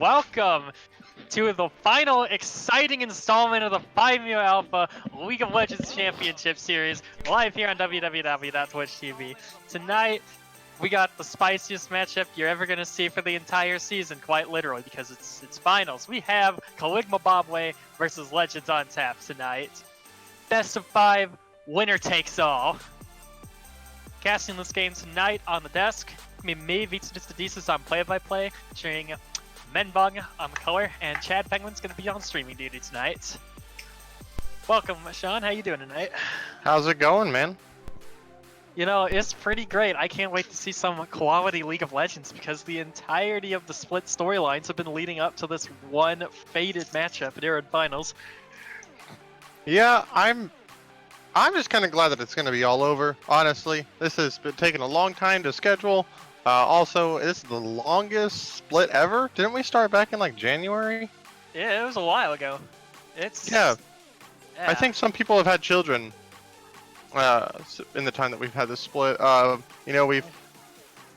Welcome to the final exciting installment of the 5 Alpha League of Legends Championship Series, live here on www.twitch.tv. Tonight, we got the spiciest matchup you're ever going to see for the entire season, quite literally, because it's finals. We have Caligma Bobway versus Legends on Tap tonight. Best of 5, winner takes all. Casting this game tonight on the desk, me, Vitsudistadis on play-by-play, featuring Menbong on the color, and Chad Penguin's going to be on streaming duty tonight. Welcome, Sean. How you doing tonight? How's it going, man? You know, it's pretty great. I can't wait to see some quality League of Legends because the entirety of the split storylines have been leading up to this one fated matchup at Arid Finals. Yeah, I'm just kind of glad that it's going to be all over, honestly. This has been taking a long time to schedule. Also, this is the longest split ever. Didn't we start back in like January? Yeah, it was a while ago. Yeah. I think some people have had children in the time that we've had this split. You know, we've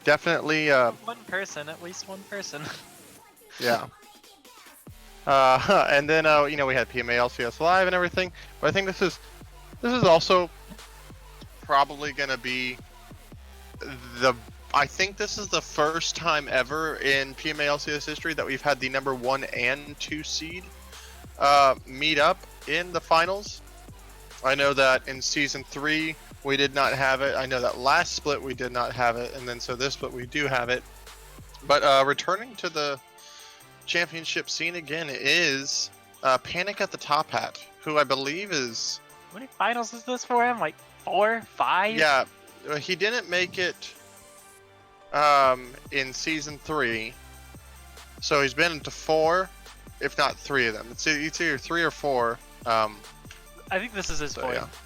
definitely one person, at least one person. Yeah. And then you know, we had PMA LCS Live and everything. But I think this is also probably gonna be I think this is the first time ever in PMA LCS history that we've had the number 1 and 2 seed meet up in the finals. I know that in season 3 we did not have it. I know that last split we did not have it, and then so this split we do have it. But returning to the championship scene again is Panic at the Top Hat, who I believe is... How many finals is this for him? Like 4, 5? Yeah, he didn't make it in season 3, so he's been into 4, if not 3 of them. It's either 3 or 4. I think this is his fourth.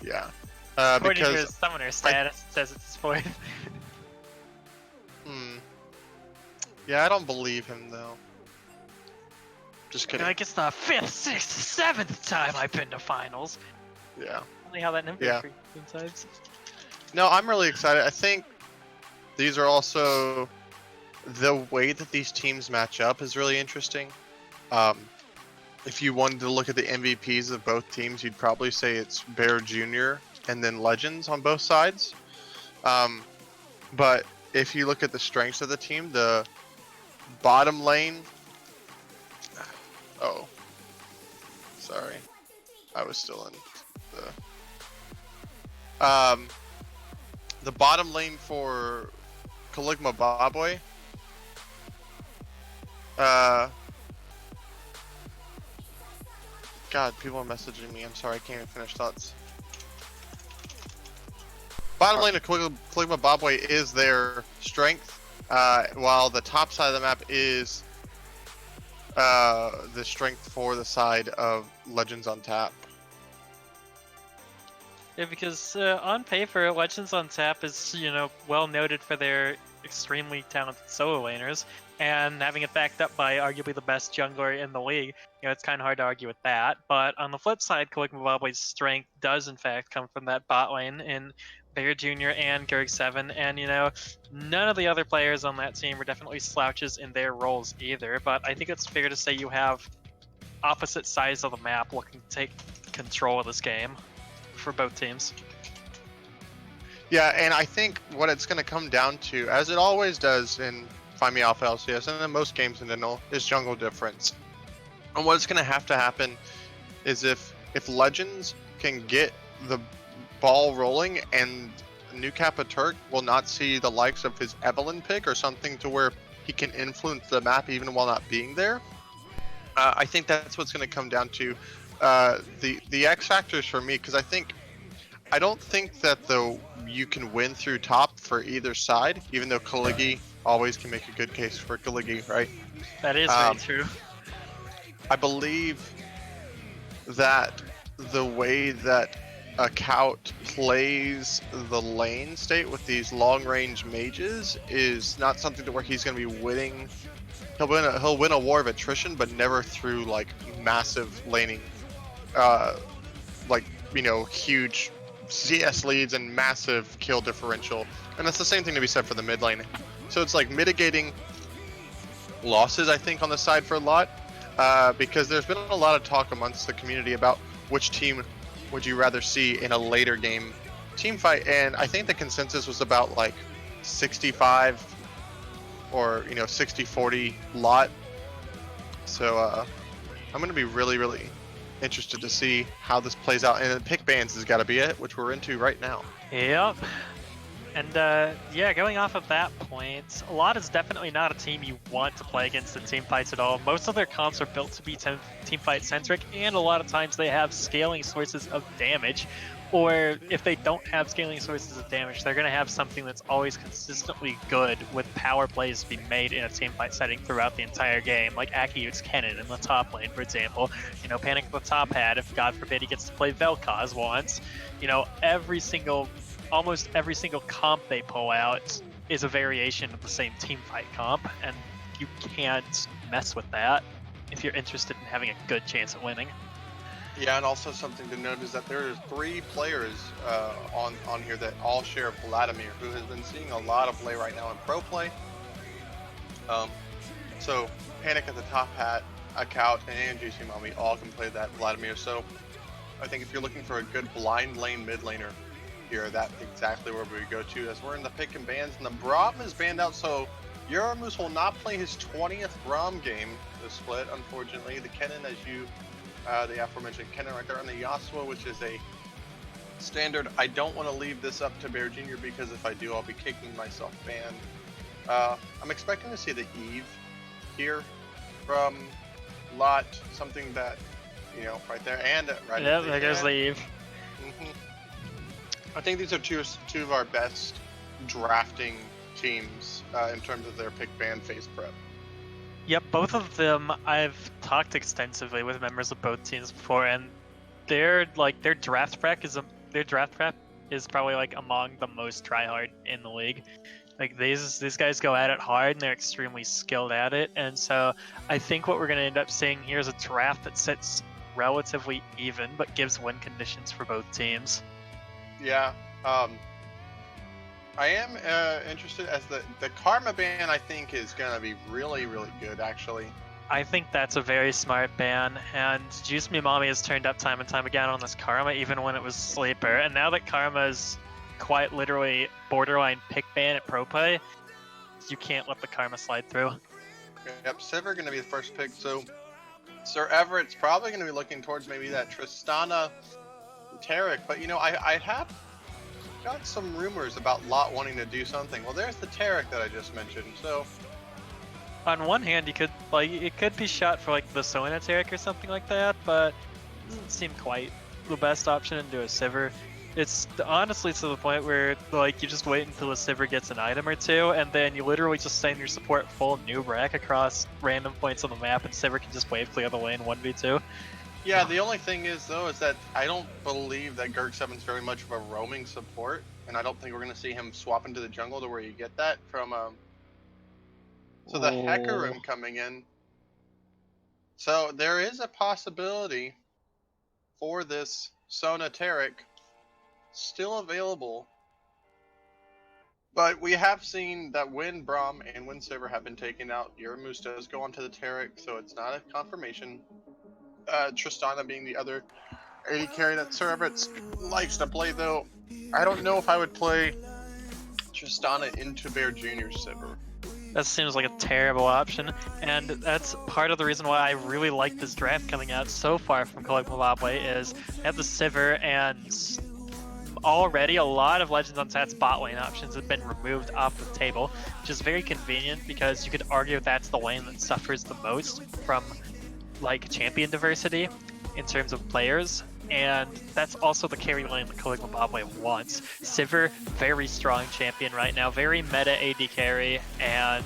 Yeah. According to because his summoner status, it says it's his fourth. Yeah, I don't believe him though. Just kidding. I guess the 5th, 6th, 7th time I've been to finals. Yeah. Only how that number Yeah. coincides. No, I'm really excited. I think these are also the way that these teams match up is really interesting. If you wanted to look at the MVPs of both teams, you'd probably say it's Bear Jr. and then Legends on both sides. But if you look at the strengths of the team, the bottom lane... Oh. Sorry. I was still in the bottom lane for Caligma Bobway. God, people are messaging me. I'm sorry, I can't even finish thoughts. Bottom lane of Caligma Bobway is their strength, while the top side of the map is the strength for the side of Legends on Tap. Yeah, because on paper, Legends on Tap is, you know, well noted for their extremely talented solo laners, and having it backed up by arguably the best jungler in the league, you know, it's kind of hard to argue with that. But on the flip side, Caligma Bobway's strength does in fact come from that bot lane in Bear Jr. and Gerg7, and you know, none of the other players on that team are definitely slouches in their roles either, but I think it's fair to say you have opposite sides of the map looking to take control of this game for both teams. Yeah, and I think what it's going to come down to, as it always does in Find Me Alpha LCS and in most games in Nintendo, is jungle difference. And what's going to have to happen is if Legends can get the ball rolling and New Kappa Turk will not see the likes of his Evelynn pick or something to where he can influence the map even while not being there, I think that's what's going to come down to the X factors for me, because I don't think that you can win through top for either side, even though Kaligi always can make a good case for Kaligi, right? That is very true. I believe that the way that Akout plays the lane state with these long-range mages is not something to where he's going to be winning. He'll win a war of attrition, but never through like massive laning, like, you know, huge CS leads and massive kill differential. And that's the same thing to be said for the mid lane. So it's like mitigating losses, I think, on the side for a lot, because there's been a lot of talk amongst the community about which team would you rather see in a later game team fight, and I think the consensus was about like 65 or 60-40 lot. So I'm going to be really, really interested to see how this plays out, and pick bans has got to be it, which we're into right now. Yep. And yeah, going off of that point, a lot is definitely not a team you want to play against in team fights at all. Most of their comps are built to be team fight centric, and a lot of times they have scaling sources of damage. Or if they don't have scaling sources of damage, they're going to have something that's always consistently good with power plays to be made in a team fight setting throughout the entire game, like Akiu's Kennen in the top lane, for example. Panic at the top hat, if God forbid he gets to play Vel'Koz once. Almost every single comp they pull out is a variation of the same team fight comp, and you can't mess with that if you're interested in having a good chance at winning. Yeah, and also something to note is that there are 3 players on here that all share Vladimir, who has been seeing a lot of play right now in pro play. So Panic at the top hat, Akout, and JC Mommy all can play that Vladimir. So I think if you're looking for a good blind lane mid laner here, that's exactly where we go to, as we're in the pick and bans, and the Braum is banned out, so Yuramoose will not play his 20th Braum game this split, unfortunately. The Kennen, the aforementioned Kennen right there on the Yasuo, which is a standard. I don't want to leave this up to Bear Jr. because if I do, I'll be kicking myself banned. I'm expecting to see the Eve here from Lot, something that, right there, and right there. Yeah, there goes the Eve. I think these are two of our best drafting teams in terms of their pick ban phase prep. Yep, both of them I've talked extensively with members of both teams before, and their draft prep is probably like among the most tryhard in the league. Like these guys go at it hard, and they're extremely skilled at it. And so I think what we're going to end up seeing here is a draft that sits relatively even, but gives win conditions for both teams. Yeah, I am interested, as the Karma ban I think is going to be really, really good, actually. I think that's a very smart ban, and Juice Me Mommy has turned up time and time again on this Karma, even when it was Sleeper. And now that Karma is quite literally borderline pick ban at pro play, you can't let the Karma slide through. Yep, Sivir going to be the first pick, so Sir Everett's probably going to be looking towards maybe that Tristana Taric, but I have got some rumors about Lot wanting to do something. Well, there's the Taric that I just mentioned. So on one hand, it could be shot for like the Sona Taric or something like that, but it doesn't seem quite the best option into a Sivir. It's honestly to the point where you just wait until a Sivir gets an item or two, and then you literally just send your support full noob rack across random points on the map, and Sivir can just wave clear the lane 1v2. Yeah, the only thing is, though, is that I don't believe that Gurk7's very much of a roaming support, and I don't think we're going to see him swap into the jungle to where you get that from, So the Hecarim coming in. So there is a possibility for this Sona Taric still available, but we have seen that when Braum and when Sivir have been taken out, Yuramoose does go onto the Taric, so it's not a confirmation. Tristana being the other AD carry that Sir Everett likes to play, though. I don't know if I would play Tristana into Bear Jr. Sivir. That seems like a terrible option, and that's part of the reason why I really like this draft coming out so far from Collective Zimbabwe is they have the Sivir, and already a lot of Legends Unsat's bot lane options have been removed off the table, which is very convenient because you could argue that's the lane that suffers the most from champion diversity in terms of players, and that's also the carry lane that Collective Zimbabwe wants. Sivir, very strong champion right now, very meta AD carry, and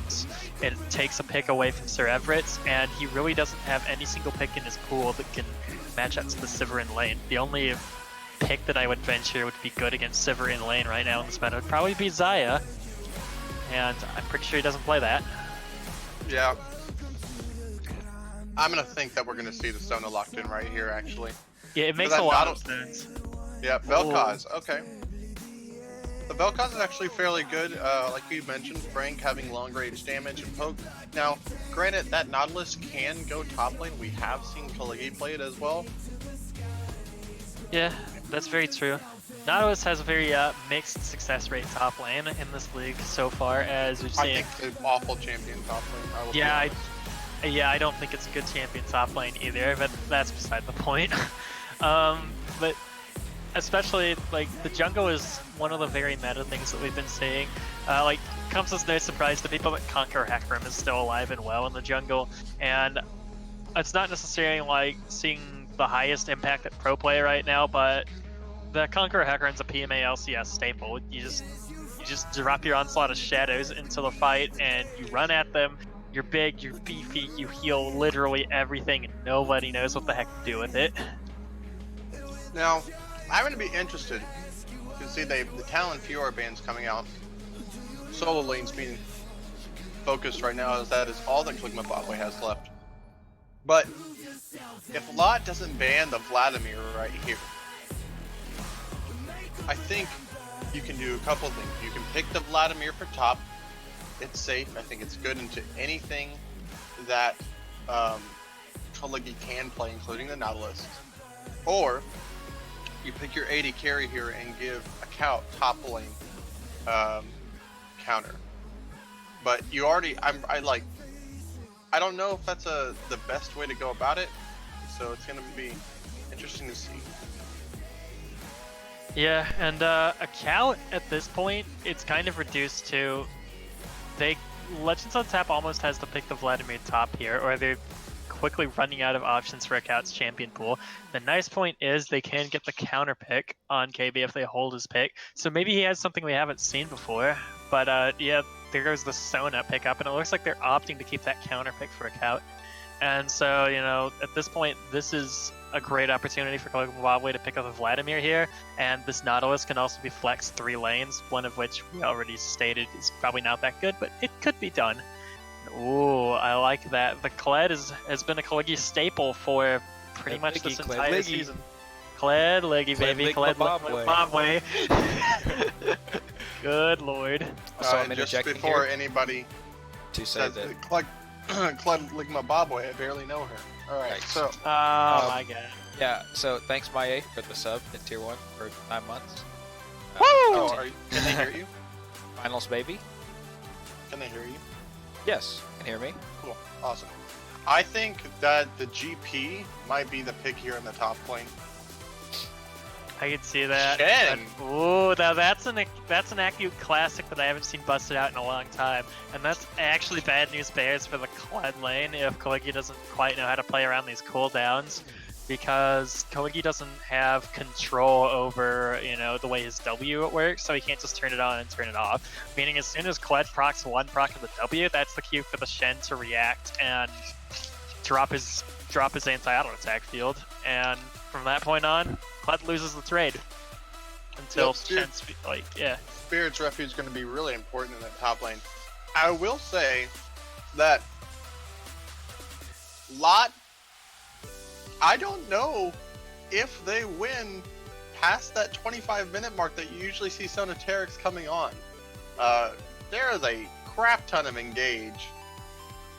it takes a pick away from Sir Everett, and he really doesn't have any single pick in his pool that can match up to the Sivir in lane. The only pick that I would venture would be good against Sivir in lane right now in this meta would probably be Xayah, and I'm pretty sure he doesn't play that. Yeah. I'm going to think that we're going to see the Sona locked in right here, actually. Yeah, it makes a lot of sense. Yeah, Vel'Koz, okay. The Vel'Koz is actually fairly good. Like you mentioned, Frank having long range damage and poke. Now, granted, that Nautilus can go top lane. We have seen Kaligi play it as well. Yeah, that's very true. Nautilus has a very mixed success rate top lane in this league so far, as we've seen. I think an awful champion top lane. I don't think it's a good champion top lane either, but that's beside the point. But especially, like, the jungle is one of the very meta things that we've been seeing. Like, comes as no surprise to people that Conqueror Hecarim is still alive and well in the jungle, and it's not necessarily like seeing the highest impact at pro play right now, but the Conqueror Hecarim's a PMA LCS staple. You just drop your Onslaught of Shadows into the fight and you run at them. You're big, you're beefy, you heal literally everything, and nobody knows what the heck to do with it. Now, I'm going to be interested to see the Talon Fiora bands coming out. Solo lanes being focused right now, as that is all that Kligma Botway has left. But if Lot doesn't ban the Vladimir right here, I think you can do a couple things. You can pick the Vladimir for top. It's safe. I think it's good into anything that Kaligi can play, including the Nautilus. Or you pick your AD carry here and give a cow top lane counter. But you already, I don't know if that's the best way to go about it. So it's gonna be interesting to see. Yeah, and a cow at this point, it's kind of reduced to Legends on Tap almost has to pick the Vladimir top here, or they're quickly running out of options for a Couch champion pool. The nice point is they can get the counter pick on KB if they hold his pick, so maybe he has something we haven't seen before. But yeah, there goes the Sona pickup, and it looks like they're opting to keep that counter pick for a Couch. And so, you know, at this point, this is a great opportunity for Kligma to pick up a Vladimir here, and this Nautilus can also be flexed 3 lanes, one of which we already stated is probably not that good, but it could be done. Ooh, I like that. The Kled has been a Kaligi staple for pretty much this entire season. Kled Liggy, baby. Kled Bobway. Good lord. So I'm just interjecting before here anybody to say says that Kled Ligma Bobway, I barely know her. Alright, Nice. so Oh my god. yeah. So thanks Maya for the sub in tier 1 for 9 months. Woo! can they hear you? Finals baby. Can they hear you? Yes, can hear me. Cool, awesome. I think that the GP might be the pick here in the top lane. I can see that. Shen. Ooh, now that's an Acute classic that I haven't seen busted out in a long time, and that's actually bad news bears for the Kled lane if Kaligi doesn't quite know how to play around these cooldowns, because Kaligi doesn't have control over, you know, the way his W works, so he can't just turn it on and turn it off. Meaning as soon as Kled procs one proc of the W, that's the cue for the Shen to react and drop his anti-auto attack field, and from that point on, Kled loses the trade until Shen's yeah. Spirit's Refuge is going to be really important in that top lane. I will say that Lot, I don't know if they win past that 25-minute mark that you usually see Sonaterix coming on. There is a crap ton of engage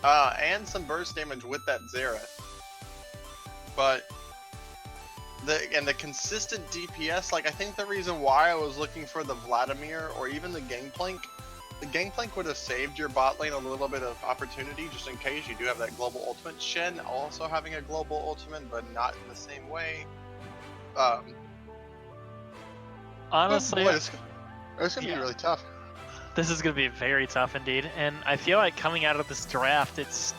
and some burst damage with that Xerath. But the consistent DPS, like I think the reason why I was looking for the Vladimir or even the Gangplank would have saved your bot lane a little bit of opportunity just in case you do have that global ultimate. Shen also having a global ultimate, but not in the same way. Honestly, it's gonna be really tough. This is going to be very tough indeed, and I feel like coming out of this draft, it's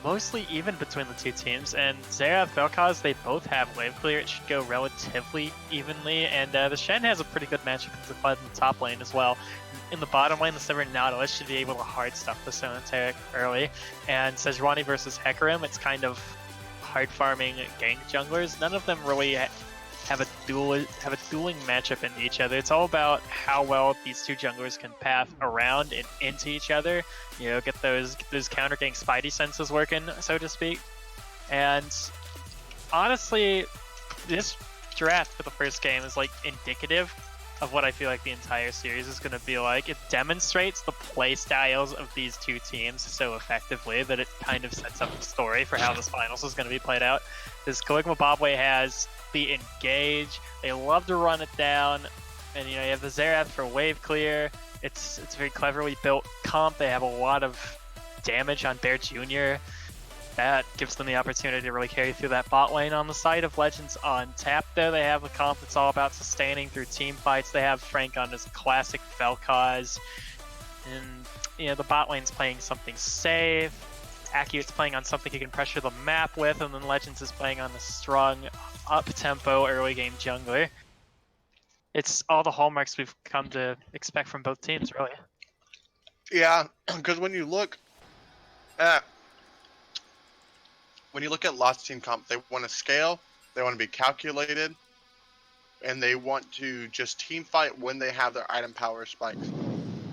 mostly even between the two teams, and Xerath, Vel'Koz, they both have wave clear. It should go relatively evenly, and the Shen has a pretty good matchup in the top lane as well. In the bottom lane, the Severin Nautilus should be able to hard stuff the Sonateric early, and Sejuani versus Hecarim, it's kind of hard farming gank junglers. None of them really have a dueling matchup into each other. It's all about how well these two junglers can path around and into each other. You know, get those counter gank Spidey senses working, so to speak. And honestly, this draft for the first game is like indicative of what I feel like the entire series is going to be like. It demonstrates the play styles of these two teams so effectively that it kind of sets up the story for how this finals is going to be played out. This Caligma Bobway has the Engage. They love to run it down. And you have the Zerath for wave clear. It's very cleverly built comp. They have a lot of damage on Bear Jr. That gives them the opportunity to really carry through that bot lane. On the side of Legends on tap, though, they have a comp that's all about sustaining through team fights. They have Frank on his classic Vel'Koz. And, the bot lane's playing something safe. Acute's playing on something he can pressure the map with. And then Legends is playing on a strong, up-tempo, early-game jungler. It's all the hallmarks we've come to expect from both teams, really. Yeah, because when you look at Lost Team Comp, they want to scale, they want to be calculated, and they want to just team fight when they have their item power spikes.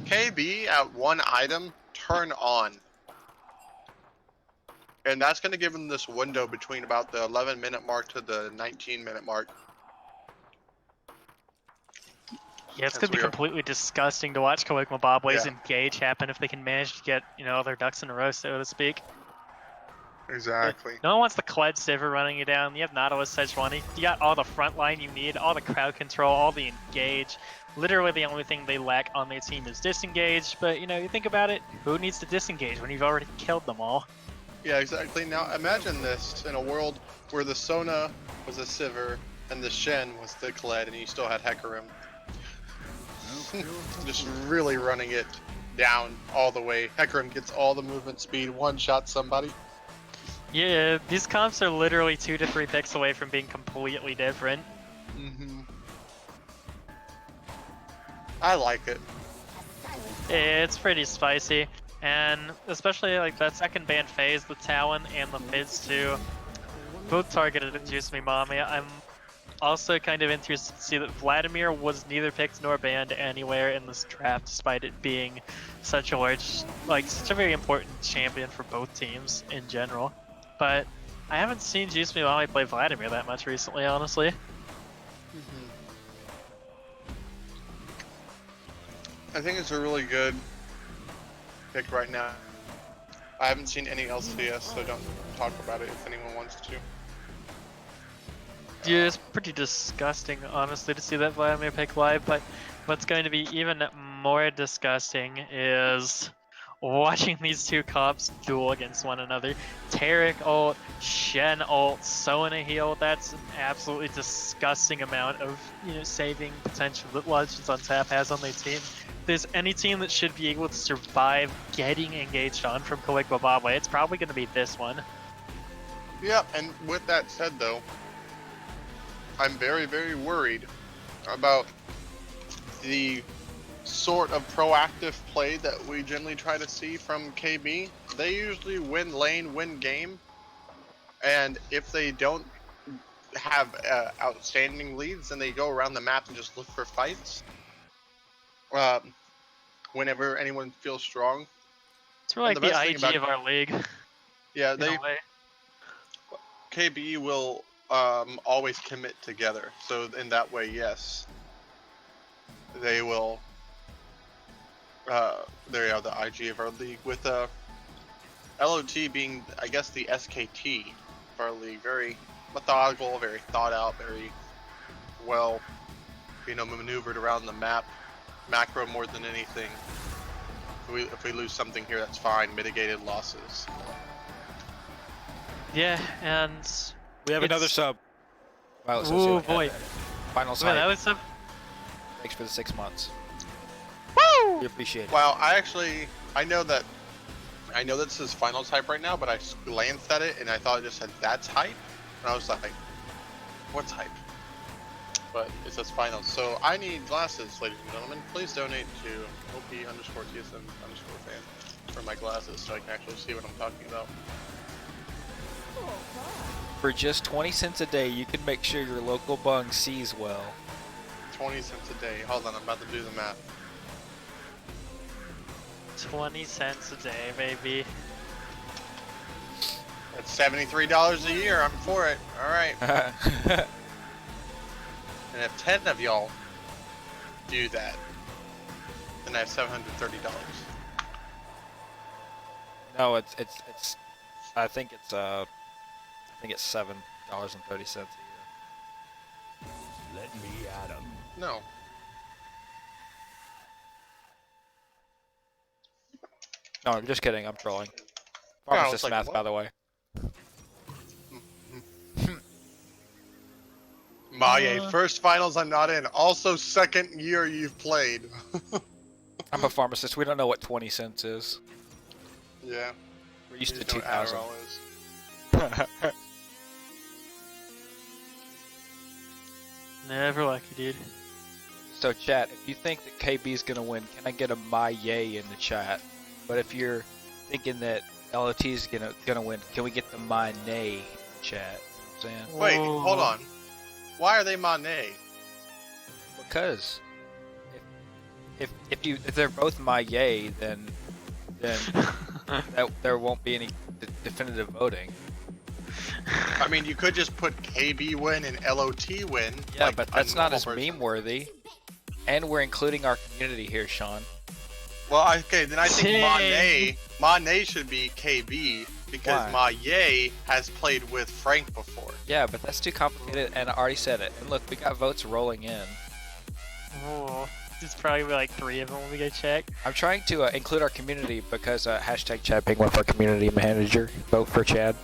KB at one item, turn on. And that's going to give them this window between about the 11-minute mark to the 19-minute mark. Yeah, it's going to be completely disgusting to watch Caligma Bobways Engage happen if they can manage to get, their ducks in a row, so to speak. Exactly. No one wants the Kled Sivir running you down. You have Nautilus Sejuani. You got all the front line you need, all the crowd control, all the engage. Literally the only thing they lack on their team is disengage, but you think about it, who needs to disengage when you've already killed them all? Yeah, exactly. Now imagine this in a world where the Sona was a Sivir and the Shen was the Kled and you still had Hecarim. Just really running it down all the way. Hecarim gets all the movement speed, one-shot somebody. Yeah, these comps are literally 2 to 3 picks away from being completely different. I like it. It's pretty spicy, and especially like that second ban phase, the Talon and the Mids too, both targeted at Juice Me Mommy. I'm also kind of interested to see that Vladimir was neither picked nor banned anywhere in this draft, despite it being such a such a very important champion for both teams in general. But I haven't seen Juice Me Mommy play Vladimir that much recently, honestly. I think it's a really good pick right now. I haven't seen any LCS, so don't talk about it if anyone wants to. Yeah, it's pretty disgusting, honestly, to see that Vladimir pick live, but what's going to be even more disgusting is watching these two comps duel against one another. Taric ult, Shen ult, Sona heal, that's an absolutely disgusting amount of saving potential that Legends on tap has on their team. If there's any team that should be able to survive getting engaged on from Caligma Bobway, it's probably going to be this one. Yeah, and with that said though, I'm very, very worried about the sort of proactive play that we generally try to see from KB. They usually win lane, win game, and if they don't have outstanding leads, then they go around the map and just look for fights. Whenever anyone feels strong. It's really like the IG of our league. Yeah, KB will always commit together. So in that way, yes, they will. There you have the IG of our league with LOT being, I guess, the SKT of our league. Very methodical, very thought out, very well, maneuvered around the map. Macro more than anything. If we lose something here, that's fine. Mitigated losses. Yeah, and we have another sub. Oh boy! Final sub. That was sub. Thanks for the 6 months. Woo! We appreciate it. Wow, I know this is finals hype right now, but I glanced at it and I thought it just said that's hype, and I was like, what's hype? But it says finals. So I need glasses, ladies and gentlemen. Please donate to OP_TSM_fan for my glasses so I can actually see what I'm talking about. For just 20 cents a day, you can make sure your local bung sees well. 20 cents a day. Hold on, I'm about to do the math. 20 cents a day, baby. That's $73 a year. I'm for it. All right. And if 10 of y'all do that, then I have $730. No, it's I think it's $7.30 a year. Let me at 'em. No. No, I'm just kidding. I'm trolling. Yeah, I was Pharmacist like, math, what? by the way. Maye, first finals I'm not in. Also, second year you've played. I'm a pharmacist. We don't know what 20 cents is. Yeah. We're used to You know what 2,000. Adderall is. Never lucky, dude. So chat, if you think that KB is gonna win, can I get a my yay in the chat? But if you're thinking that LOT is gonna win, can we get the my nay in the chat? You know what I'm saying? Wait, Whoa. hold on. Why are they Manet? Because if they're both my yay, then there won't be any definitive voting. I mean, you could just put KB win and LOT win. Yeah, like but a that's not normal as person. meme worthy. And we're including our community here, Sean. Well, okay, then I think Dang. Manet should be KB because Maye has played with Frank before. Yeah, but that's too complicated, and I already said it. And look, we got votes rolling in. Oh, there's probably like 3 of them when we go check. I'm trying to include our community because hashtag Chad Bingwith, our community manager. Vote for Chad.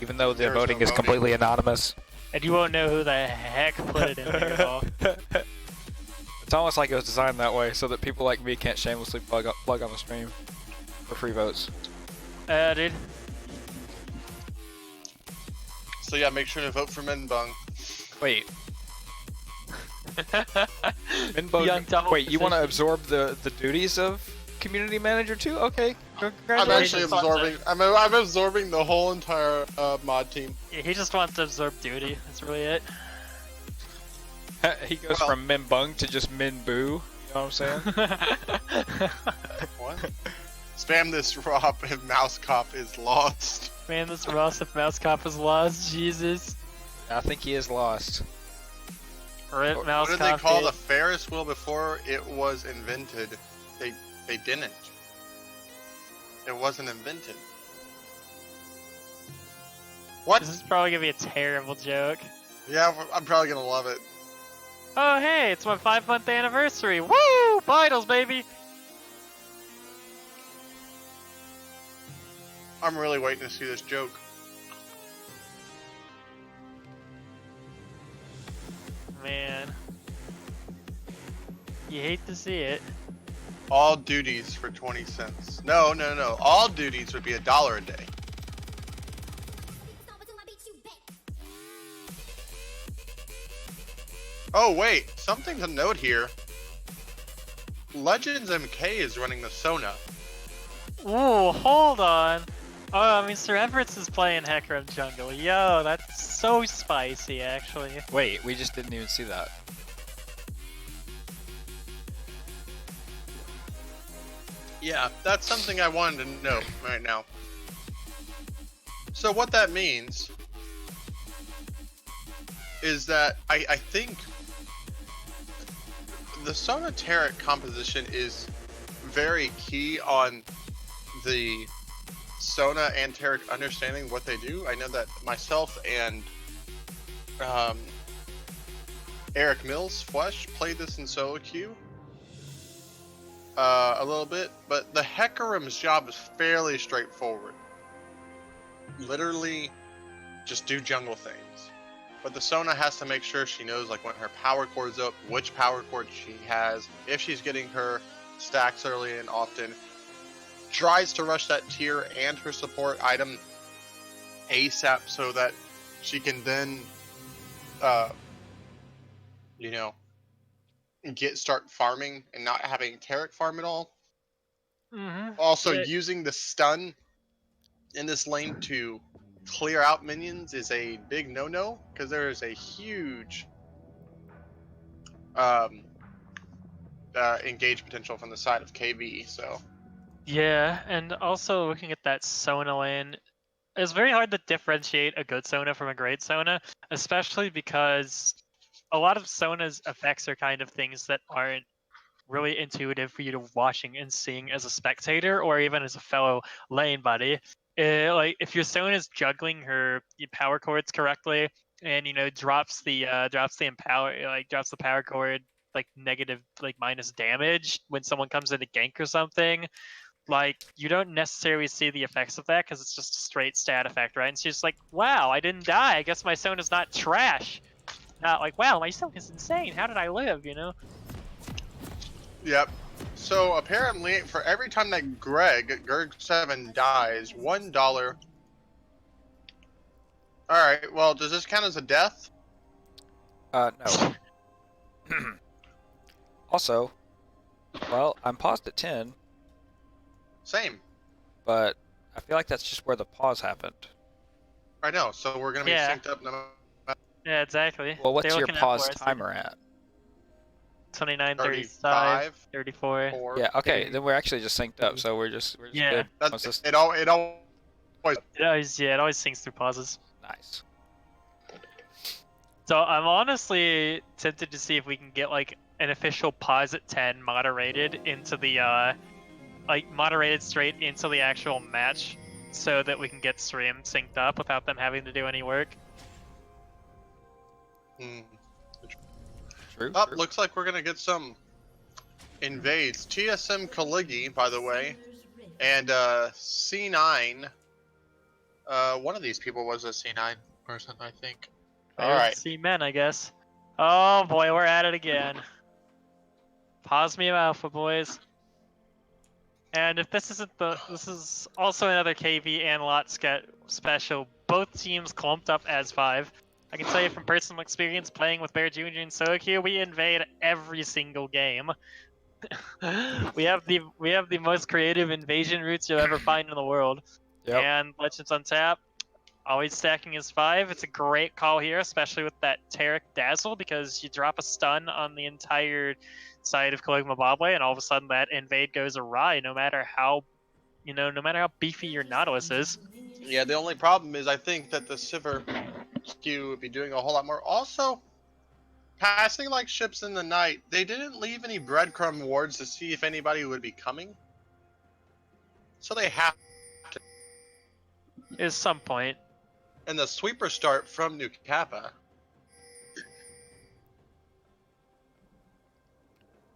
Even though the There's no voting is voting. completely anonymous. And you won't know who the heck put it in there at all. It's almost like it was designed that way so that people like me can't shamelessly plug on the stream for free votes. Dude. So yeah, make sure to vote for Minbung. Wait, Minbo, Young double wait, you want to position. absorb the duties of community manager too? Okay, I'm congratulations. actually Congratulations. absorbing. I'm absorbing the whole entire mod team. Yeah, he just wants to absorb duty. That's really it. He goes Well- from Minbung to just Minboo. You know what I'm saying? What? Spam this Rob if Mouse Cop is lost. Man, this Ross if Mouse Cop is lost. Jesus. I think he is lost. Rip What Mouse did they Cop. call dude. the Ferris wheel before it was invented? They didn't. It wasn't invented. What? This is probably gonna be a terrible joke. Yeah, I'm probably gonna love it. Oh hey, it's my 5-month anniversary. Woo! Finals, baby! I'm really waiting to see this joke. Man. You hate to see it. All duties for 20 cents. No. All duties would be $1 a day. Oh wait, something to note here. Legends MK is running the Sona. Ooh, hold on. Oh, Mr. Everett is playing Hecarim Jungle. Yo, that's so spicy, actually. Wait, we just didn't even see that. Yeah, that's something I wanted to know right now. So what that means is that I think the Sona Taric composition is very key on the Sona and Taric understanding what they do. I know that myself and Eric Mills, Flesh, played this in solo queue a little bit, but the Hecarim's job is fairly straightforward. Literally, just do jungle things. But the Sona has to make sure she knows like when her power chord's up, which power chord she has, if she's getting her stacks early and often, tries to rush that tier and her support item ASAP so that she can then, start farming and not having Taric farm at all. Mm-hmm. Also, Yeah. using the stun in this lane to clear out minions is a big no-no because there is a huge engage potential from the side of KB. So Yeah, and also looking at that Sona lane, it's very hard to differentiate a good Sona from a great Sona, especially because a lot of Sona's effects are kind of things that aren't really intuitive for you to watching and seeing as a spectator or even as a fellow lane buddy. Like if your Sona is juggling her power chords correctly and drops the drops the power chord like negative like minus damage when someone comes in to gank or something, like you don't necessarily see the effects of that because it's just a straight stat effect, right? And she's just like, wow, I didn't die. I guess my Sona's not trash. Not like, wow, my Sona's insane. How did I live? Yep. So apparently, for every time that Gerg7 dies, $1. All right. Well, does this count as a death? No. Also, well, I'm paused at 10, Same. but I feel like that's just where the pause happened. I know. So we're gonna be Yeah. synced up. Yeah, exactly. Well, what's They're your looking at pause for us. timer at? 29, 35, 35, 34. 4. Yeah, okay, then we're actually just synced up, so we're just Yeah. good. That's Once this- it. All. It always syncs through pauses. Nice. So I'm honestly tempted to see if we can get like an official pause at 10 moderated into the moderated straight into the actual match so that we can get stream synced up without them having to do any work. True. Up. true. Looks like we're gonna get some invades. TSM Kaligi, by the way, and C9. One of these people was a C9 person, I think. All right. See men, I guess. Oh boy, we're at it again. Pause me Alpha, boys. And if this isn't this is also another KV and lot special. Both teams clumped up as 5. I can tell you from personal experience playing with Bear Jr. and Soku, we invade every single game. we have the most creative invasion routes you'll ever find in the world. Yep. And Legends on tap, always stacking as 5. It's a great call here, especially with that Taric Dazzle, because you drop a stun on the entire side of Kog'Maw Bobble, and all of a sudden that invade goes awry, no matter how beefy your Nautilus is. Yeah, the only problem is I think that the Sivir Q would be doing a whole lot more. Also, passing like ships in the night, they didn't leave any breadcrumb wards to see if anybody would be coming. So they have to. Is some point. And the sweeper start from New Kappa.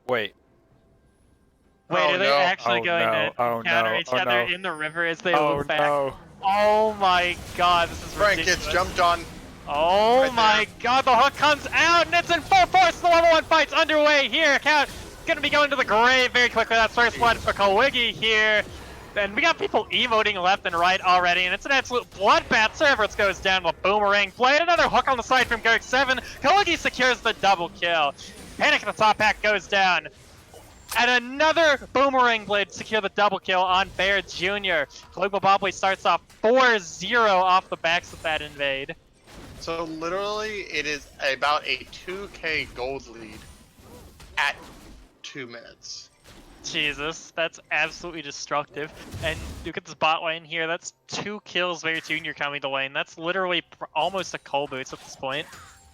Wait. Wait, Oh, are they no. actually Oh, going no. to Oh, encounter no. each Oh, other no. in the river as they Oh loop back? no. Oh my god, this is Frank ridiculous. gets jumped on. Oh right my god, the hook comes out and it's in full force. The level 1 fight's underway here. Count gonna be going to the grave very quickly. That's first blood for Kaligi here. And we got people emoting left and right already, and it's an absolute bloodbath. Cerberus goes down with Boomerang Blade. Another hook on the side from Gerg7. Kaligi secures the double kill. Panic in the top pack goes down. And another Boomerang Blade secure the double kill on Bear Jr. Kog'Maw Bobble starts off 4-0 off the backs of that invade. So literally, it is about a 2k gold lead at 2 minutes. Jesus, that's absolutely destructive. And look at this bot lane here. That's 2 kills Bear Jr. coming to lane. That's literally almost a Cull Boots at this point.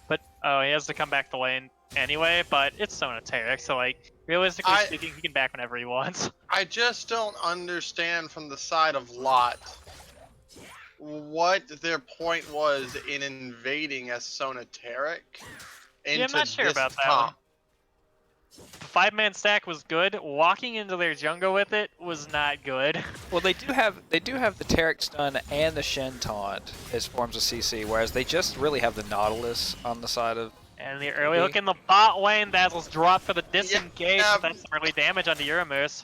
But oh, he has to come back to lane anyway. But it's Sona Taric, so like realistically speaking, he can back whenever he wants. I just don't understand from the side of Lot what their point was in invading as Sona Taric into I'm not sure this about that comp. The 5-man stack was good. Walking into their jungle with it was not good. Well, they do have the Taric stun and the Shen taunt as forms of CC, whereas they just really have the Nautilus on the side of. And the early hook in the bot lane, Dazzle's drop for the disengage. Yeah, That's some early damage onto Uramus.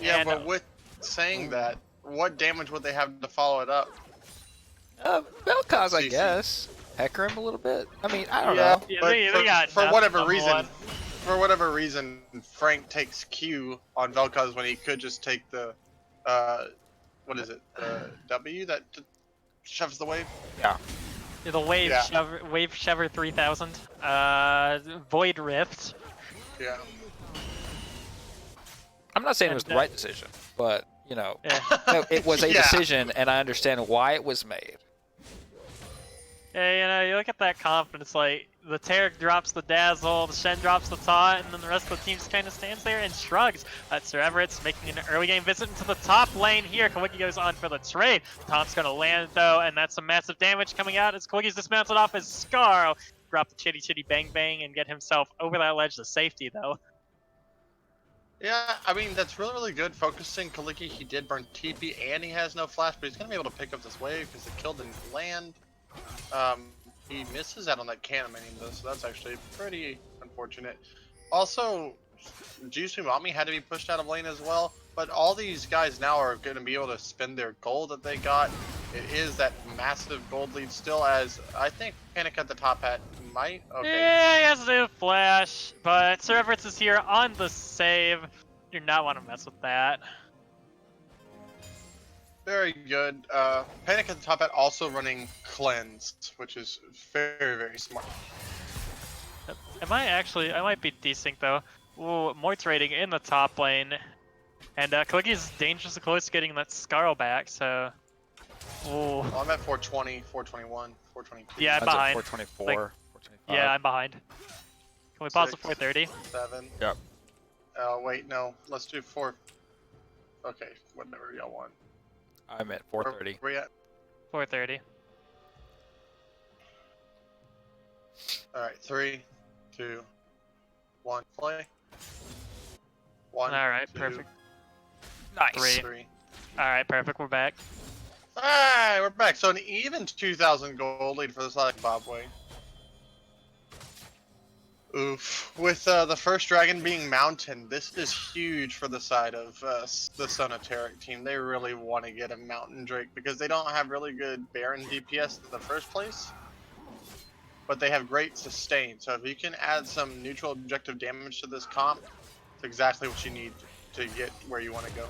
Yeah, And, but with saying that, what damage would they have to follow it up? Vel'Koz, I CC. guess. Hecker him a little bit. I mean, I don't Yeah, know. Yeah, but they got for nothing whatever on reason, one. Frank takes Q on Vel'Koz when he could just take the, what is it, the W that shoves the wave? Yeah, the wave Yeah. shover 3000. Void Rift. Yeah. I'm not saying it was And, the right decision, but you know, Yeah. no, it was a Yeah. decision, and I understand why it was made. Yeah, you know, you look at that confidence, like, the Tarek drops the Dazzle, the Shen drops the Taunt, and then the rest of the team just kind of stands there and shrugs. Sir Everett's making an early game visit into the top lane here. Kawiki goes on for the trade. Taunt's gonna land, though, and that's some massive damage coming out as Kawiki's dismounted off his Scar. Drop the chitty chitty bang bang and get himself over that ledge to safety, though. Yeah, I mean, that's really, really good. Focusing Kaliki, he did burn TP and he has no flash, but he's going to be able to pick up this wave because the kill didn't land. He misses out on that cannon minion though, so that's actually pretty unfortunate. Also, Jusui Mami had to be pushed out of lane as well, but all these guys now are going to be able to spend their gold that they got. It is that massive gold lead still, as I think Panic at the top hat might. Okay. Yeah, he has a new flash, but Sir Everett's is here on the save. You do not want to mess with that. Very good. Panic at the top hat also running cleansed, which is very, very smart. I might be desync though. Ooh, Mort's raiding in the top lane. And Kaliki's dangerously close to getting that Scarl back, so... Ooh. Well, I'm at 420, 421, 422. Yeah, I'm Mine's at behind. 424, Like, 425. Yeah, I'm behind. Can we pause at 6, 430? 7. Yep. Oh, wait, no. Let's do 4. Okay, whatever y'all want. I'm at Where 430. we at? 430. Alright, 3, 2, 1, play. 1. Alright, 2, perfect. Nice. 3. Alright, perfect, we're back. Alright, we're back. So an even 2,000 gold lead for the side of Zimbabwe. Oof. With the first dragon being Mountain, this is huge for the side of the Son of Tarek team. They really want to get a Mountain Drake because they don't have really good Baron DPS in the first place. But they have great sustain. So if you can add some neutral objective damage to this comp, it's exactly what you need to get where you want to go.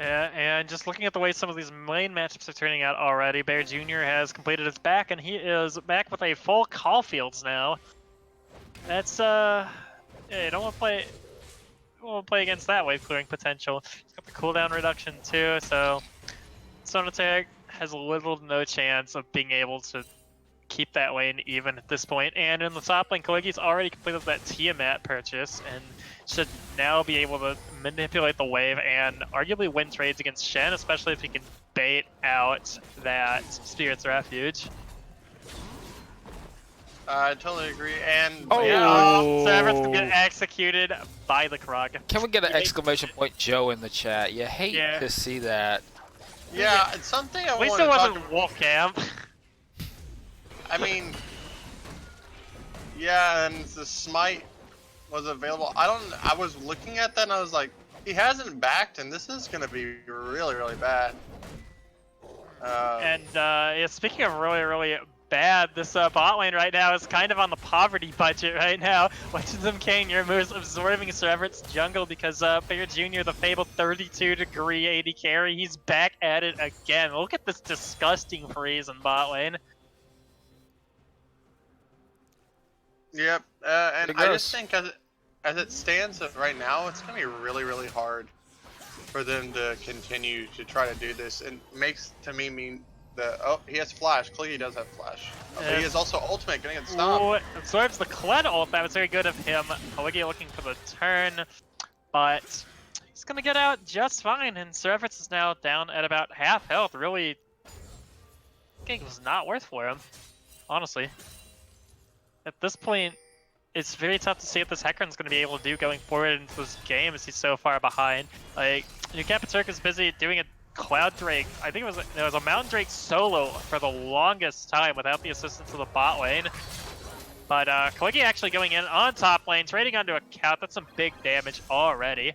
Yeah, and just looking at the way some of these main matchups are turning out already, Bear Jr. has completed his back, and he is back with a full Caulfields now. That's, yeah, you don't want to play against that wave clearing potential. He's got the cooldown reduction too, so Son of Tarek has little to no chance of being able to keep that lane even at this point. And in the top lane, Kaliki's already completed that Tiamat purchase, and should now be able to manipulate the wave and arguably win trades against Shen, especially if he can bait out that Spirit's Refuge. I totally agree. And Oh! Yeah, so Everett's gonna get executed by the Krug. Can we get an exclamation point Joe in the chat? You hate Yeah. to see that. yeah, it's something I At least want it to talk wasn't Wolf Camp. I mean, yeah, and the smite was available. I was looking at that and I was like, he hasn't backed, and this is gonna be really, really bad. And yeah, speaking of really, really bad, this bot lane right now is kind of on the poverty budget right now. Legends King, your moves absorbing Sir Everett's jungle because Bear Jr., the fabled 32-degree AD carry, he's back at it again. Look at this disgusting freeze in bot lane. Yep, and Pretty I gross. just think as it stands right now, it's gonna be really, really hard for them to continue to try to do this. And makes to me mean that he has flash. Clearly he does have flash, but he Yeah. has also ultimate gonna get stopped. Ooh, absorbs the Kled ult. That was very good of him. Kaliki looking for the turn, but he's gonna get out just fine. And Sir Everett's is now down at about half health. Really, it was not worth for him, honestly. At this point, it's very tough to see what this Hecarim's going to be able to do going forward into this game as he's so far behind. Like, Nukapaturk is busy doing a Cloud Drake. I think it was a Mountain Drake solo for the longest time without the assistance of the bot lane. But Kaliki actually going in on top lane, trading onto a Count. That's some big damage already.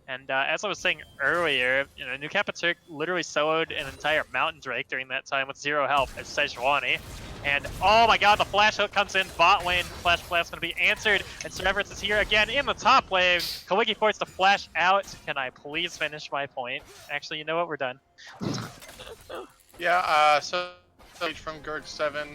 And as I was saying earlier, you know, Nukapaturk literally soloed an entire Mountain Drake during that time with 0 health as Sejuani. And oh my god, the flash hook comes in, bot lane, flash blast gonna be answered, and Sir Everett's is here again in the top lane. Kaliki forced to flash out. Can I please finish my point? Actually, you know what, we're done. Yeah, so from Gurg 7,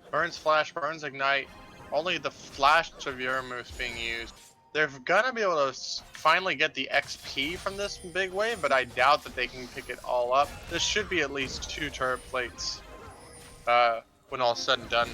burns flash, burns ignite, only the flash of Yuramus being used. They're gonna be able to finally get the XP from this big wave, but I doubt that they can pick it all up. This should be at least 2 turret plates when all's said and done.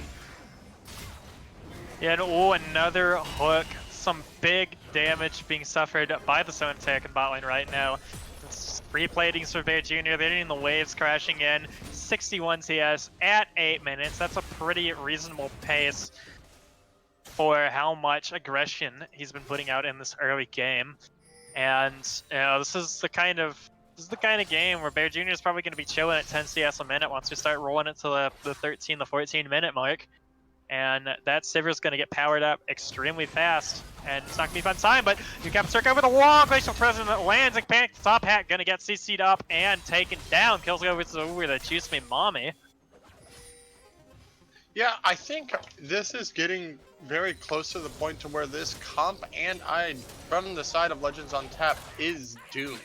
Yeah, and oh, another hook. Some big damage being suffered by the Zone Attack in bot lane right now. It's replatings for Bear Jr. They're getting the waves crashing in. 61 TS at 8 minutes. That's a pretty reasonable pace for how much aggression he's been putting out in this early game. And you know, this is the kind of game where Bear Jr. is probably going to be chilling at 10 CS a minute once we start rolling it to the 13, the 14 minute mark. And that Sivir's going to get powered up extremely fast. And it's not going to be fun time, but you got Circa over the wall. Glacial President lands and Panic Top Hat going to get CC'd up and taken down. Kills over the Juice Me Mommy. Yeah, I think this is getting very close to the point to where this comp and I, from the side of Legends on Tap, is doomed.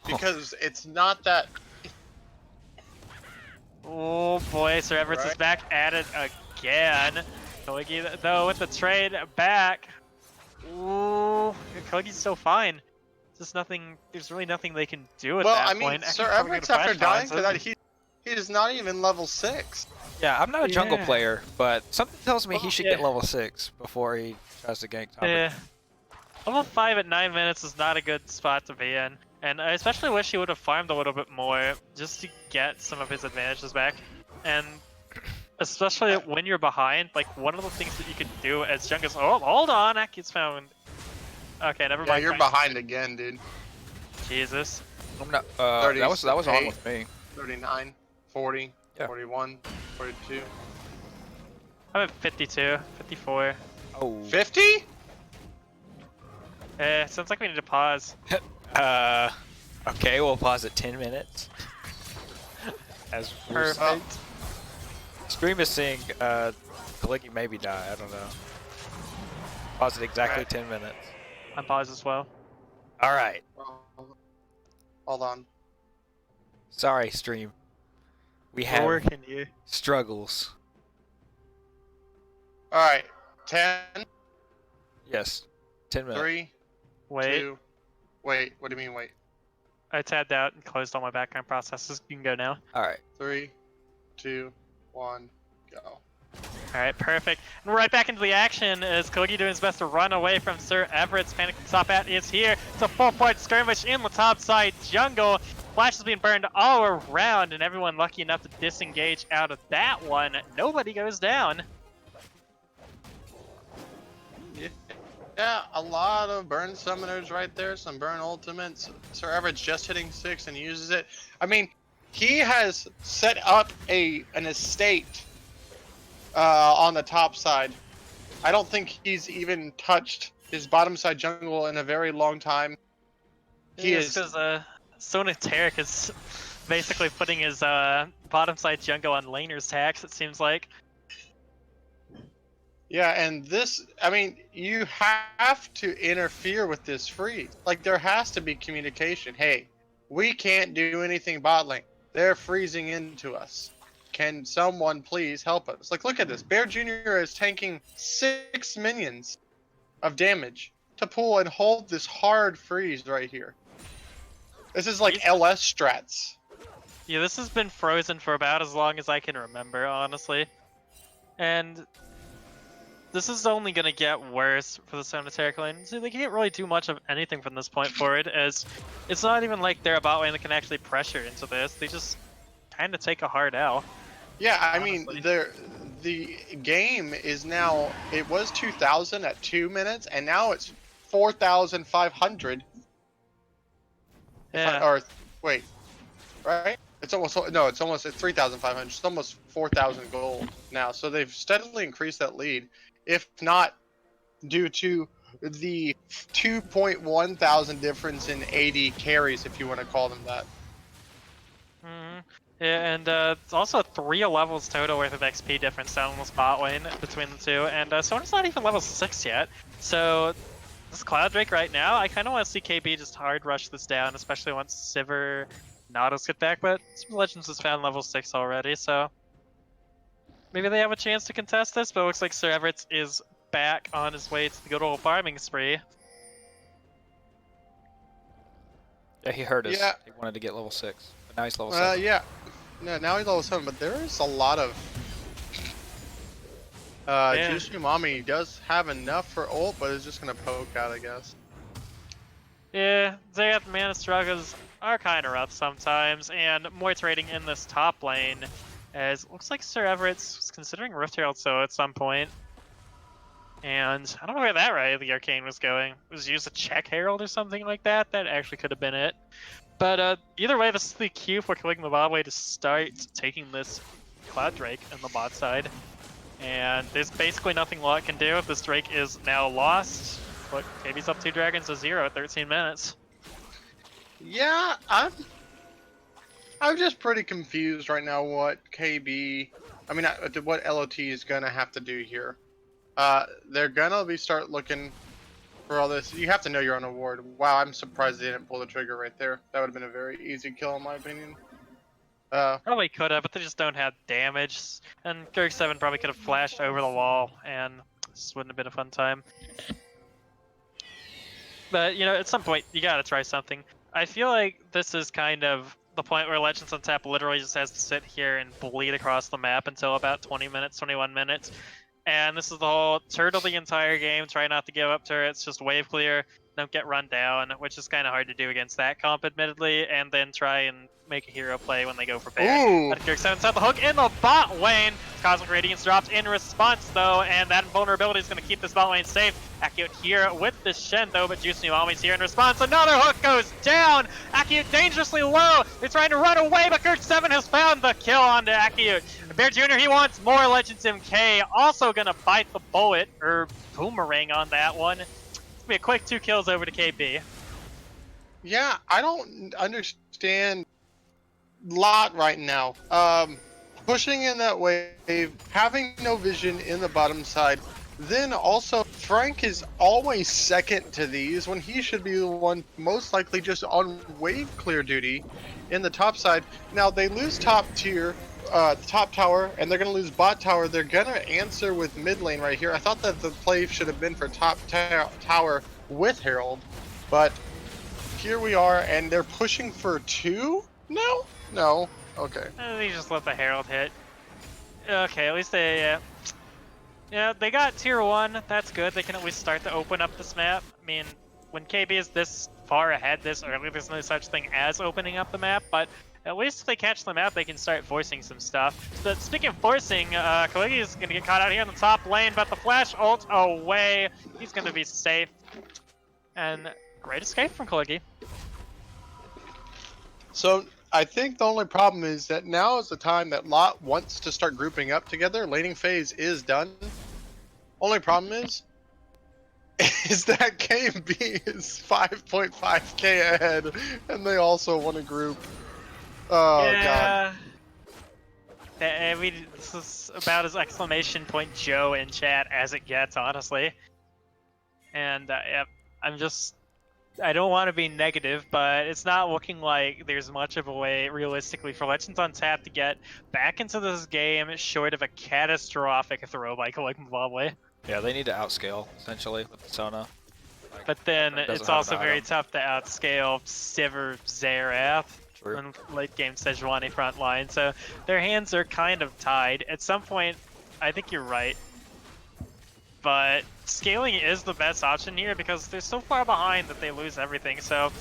Because it's not that. Oh boy, Sir Everett is back at it again. Kogi, though, with the trade back. Ooh, Kogi's still fine. There's nothing. There's really nothing they can do at that point. Well, I mean, Sir Everett's after dying for that, he is not even level 6. Yeah, I'm not a jungle player, but something tells me he should get level 6 before he tries to gank top. Yeah. Level 5 at 9 minutes is not a good spot to be in. And I especially wish he would have farmed a little bit more just to get some of his advantages back. And especially when you're behind, like one of the things that you can do as Jungle's— oh, hold on, Aki's found. Okay, never mind. Yeah, you're behind again, dude. Jesus. I'm not, that was on with me. 39, 40, Yeah. 41, 42. I'm at 52, 54. Oh. 50? Sounds like we need to pause. Okay, we'll pause at 10 minutes. As Perfect. Stream is seeing Kaliki maybe die, I don't know. Pause at exactly 10 minutes. I'm paused as well. Alright. Hold on. Sorry, stream. We We're have working you. struggles. Alright. 10, Yes. 10 minutes. 3, Wait. 2. Wait, what do you mean wait? I tabbed out and closed all my background processes. You can go now. Alright. 3, 2, 1, go. Alright, perfect. And we're right back into the action as Kogi doing his best to run away from Sir Everett's. Panic Top Hat is here. It's a full-point skirmish in the top side jungle. Flash is being burned all around, and everyone lucky enough to disengage out of that one. Nobody goes down. Yeah, a lot of burn summoners right there, some burn ultimates. Sir Everett's just hitting 6 and uses it. I mean, he has set up an estate on the top side. I don't think he's even touched his bottom side jungle in a very long time. He is because Sonateric is basically putting his bottom side jungle on laner's tax, it seems like. Yeah, and this, I mean, you have to interfere with this freeze. Like, there has to be communication. Hey, we can't do anything bot lane. They're freezing into us. Can someone please help us? Like, look at this. Bear Jr. is tanking 6 minions of damage to pull and hold this hard freeze right here. This is like LS strats. Yeah, this has been frozen for about as long as I can remember, honestly. And this is only going to get worse for the Sonateric lane. See, they can't really do much of anything from this point forward, as it's not even like they're a bot lane that can actually pressure into this. They just kind of take a hard L. Yeah, I honestly. mean, the game is now, it was 2,000 at 2 minutes, and now it's 4,500. Yeah. Or, wait, right? It's almost, no, it's 3,500. It's almost 4,000 gold now. So they've steadily increased that lead, if not due to the 2.1 thousand difference in AD carries, if you want to call them that. Mhm. Yeah, and it's also 3 levels total worth of XP difference down in this bot lane between the two, and Sona's not even level 6 yet. So this Cloud Drake right now, I kind of want to see KB just hard rush this down, especially once Sivir Nautilus get back, but Legends has found level 6 already, so maybe they have a chance to contest this, but it looks like Sir Everett is back on his way to the good old farming spree. Yeah, he heard us. Yeah. He wanted to get level 6. But now he's level 7. Yeah. No, now he's level 7, but there is a lot of. Yeah. Jushu Mami does have enough for ult, but is just gonna poke out, I guess. Yeah, Zayat mana struggles are kind of rough sometimes, and more trading in this top lane, as it looks like Sir Everett's considering Rift Herald so at some point. And I don't know where that right of the Arcane was going. It was used to check Herald or something like that? That actually could have been it. But either way, this is the cue for clicking the bot way to start taking this Cloud Drake on the bot side. And there's basically nothing Lot can do. This Drake is now lost. Look, KB's up 2 dragons to 0 at 13 minutes. Yeah, I'm just pretty confused right now what what LOT is gonna have to do here. They're gonna start looking for all this. You have to know your own award. Wow, I'm surprised they didn't pull the trigger right there. That would have been a very easy kill in my opinion. Probably could have, but they just don't have damage. And Kirk 7 probably could have flashed over the wall, and this wouldn't have been a fun time. But, you know, at some point, you gotta try something. I feel like this is kind of the point where Legends on Tap literally just has to sit here and bleed across the map until about 20 minutes, 21 minutes. And this is the whole turtle the entire game, try not to give up turrets, just wave clear, don't get run down, which is kind of hard to do against that comp, admittedly, and then try and make a hero play when they go for bear. Ooh. But Kirk 7 set the hook in the bot lane. Cosmic Radiance drops in response, though, and that invulnerability is going to keep this bot lane safe. Acute here with the Shen, though, but Juicy Mami's here in response. Another hook goes down. Acute dangerously low. They're trying to run away, but Kirk 7 has found the kill onto Acute. Bear Jr., he wants more Legends MK. Also going to bite the bullet, or boomerang on that one. It's going to be a quick 2 kills over to KB. Yeah, I don't understand Lot right now. Pushing in that wave, having no vision in the bottom side, then also Frank is always second to these when he should be the one most likely just on wave clear duty in the top side. Now they lose top tier, top tower, and they're gonna lose bot tower. They're gonna answer with mid lane right here. I thought that the play should have been for top tower with Herald, but here we are, and they're pushing for 2? No. Okay. They just let the Herald hit. Okay, at least they, yeah, they got tier 1. That's good. They can at least start to open up this map. I mean, when KB is this far ahead this early, there's no such thing as opening up the map, but at least if they catch the map, they can start forcing some stuff. But speaking of forcing, Kaligi is going to get caught out here in the top lane, but the flash ult away. He's going to be safe. And great escape from Kaligi. So I think the only problem is that now is the time that Lot wants to start grouping up together. Laning phase is done. Only problem is that KMB is 5.5k ahead, and they also want to group. Oh yeah. God. I mean, this is about as exclamation point Joe in chat as it gets, honestly. And yeah, I don't want to be negative, but it's not looking like there's much of a way, realistically, for Legends on Tap to get back into this game short of a catastrophic throw by Kaliki Mvabwe. Yeah, they need to outscale, essentially, with the Sona. But then Doesn't it's have also an very item. tough to outscale Sivir Xerath True. in late game Sejuani front line, so their hands are kind of tied. At some point, I think you're right. But scaling is the best option here because they're so far behind that they lose everything. So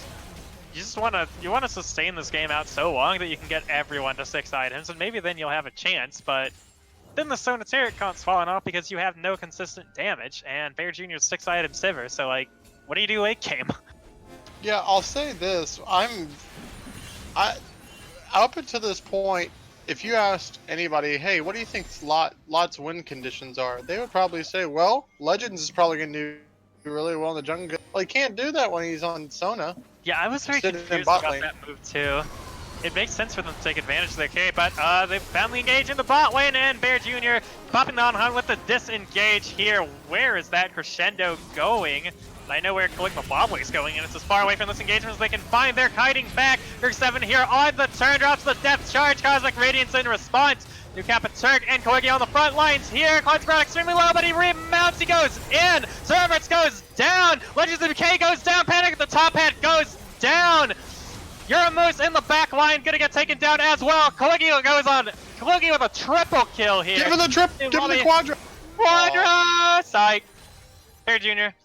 you just want to sustain this game out so long that you can get everyone to 6 items, and maybe then you'll have a chance. But then the Sona Turret count's falling off because you have no consistent damage, and Bear Jr.'s 6 item Sivir. So like, what do you do late game? Yeah, I'll say this. Up until this point, if you asked anybody, hey, what do you think Lot's win conditions are? They would probably say, well, Legends is probably going to do really well in the jungle. Well, he can't do that when he's on Sona. Yeah, I was very Sit in confused bot about lane. that move too. It makes sense for them to take advantage of their K, but they finally engage in the bot lane, and Bear Jr. popping down Hunt with the disengage here. Where is that crescendo going? I know where Kaliki Mvabwe is going, and it's as far away from this engagement as they can find. They're kiting back. Kirk 7 here on the turn, drops the Death Charge. Cosmic Radiance in response. New Cap and Turk and Kaliki on the front lines here. Cloud's ground extremely low, but he remounts. He goes in. Cerberus goes down. Legends of Decay goes down. Panic at the top hat goes down. Yuramoose in the back line, gonna get taken down as well. Caligula goes on. Caligula with a triple kill here. Give him the trip. Give him the quadra. Quadra! Psych. Bear Jr.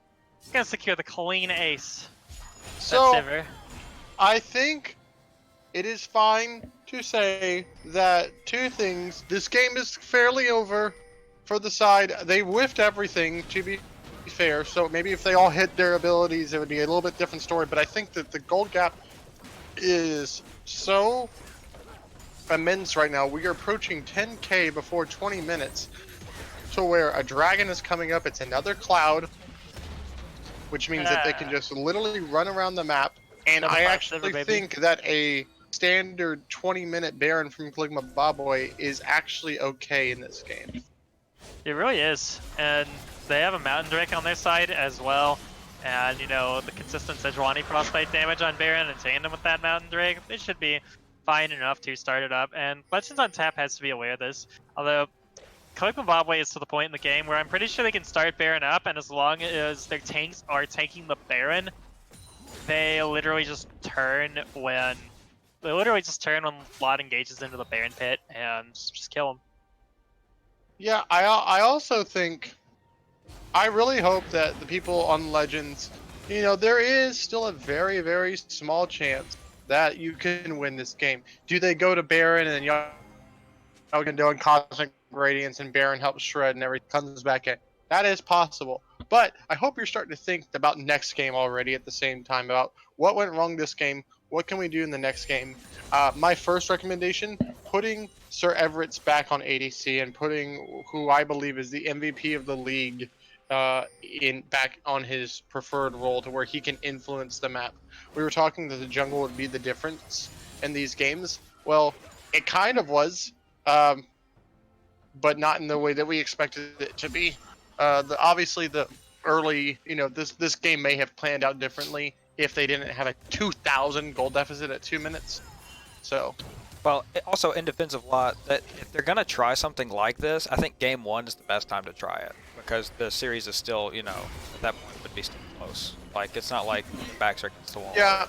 gonna secure the clean ace. So That's Sivir. I think it is fine to say that two things. This game is fairly over for the side. They whiffed everything, to be fair. So maybe if they all hit their abilities, it would be a little bit different story. But I think that the gold gap is so immense right now. We are approaching 10k before 20 minutes, to where a dragon is coming up. It's another cloud, which means that they can just literally run around the map. And I actually think that a standard 20-minute Baron from Caligula Bobboy is actually okay in this game. It really is, and they have a Mountain Drake on their side as well. And, you know, the consistent Sejuani frostbite damage on Baron in tandem with that Mountain Drake, they should be fine enough to start it up. And Legends on Tap has to be aware of this. Although, Caligula Bobboy is to the point in the game where I'm pretty sure they can start Baron up, and as long as their tanks are taking the Baron, they literally just turn when Lot engages into the Baron pit and just kill him. Yeah, I also think, I really hope that the people on Legends, you know, there is still a very, very small chance that you can win this game. Do they go to Baron and y'all can do Cosmic Radiance and Baron helps shred and everything comes back in? That is possible. But I hope you're starting to think about next game already at the same time, about what went wrong this game, what can we do in the next game. My first recommendation, putting Sir Everett's back on ADC and putting who I believe is the MVP of the league back on his preferred role, to where he can influence the map. We were talking that the jungle would be the difference in these games. Well, it kind of was, but not in the way that we expected it to be. Obviously the early, you know, this game may have planned out differently if they didn't have a 2,000 gold deficit at 2 minutes. So, well, also in defense of Lot, that if they're gonna try something like this, I think game 1 is the best time to try it, because the series is still, you know, at that point would be still close. Like, it's not like the backs are against the wall. Yeah,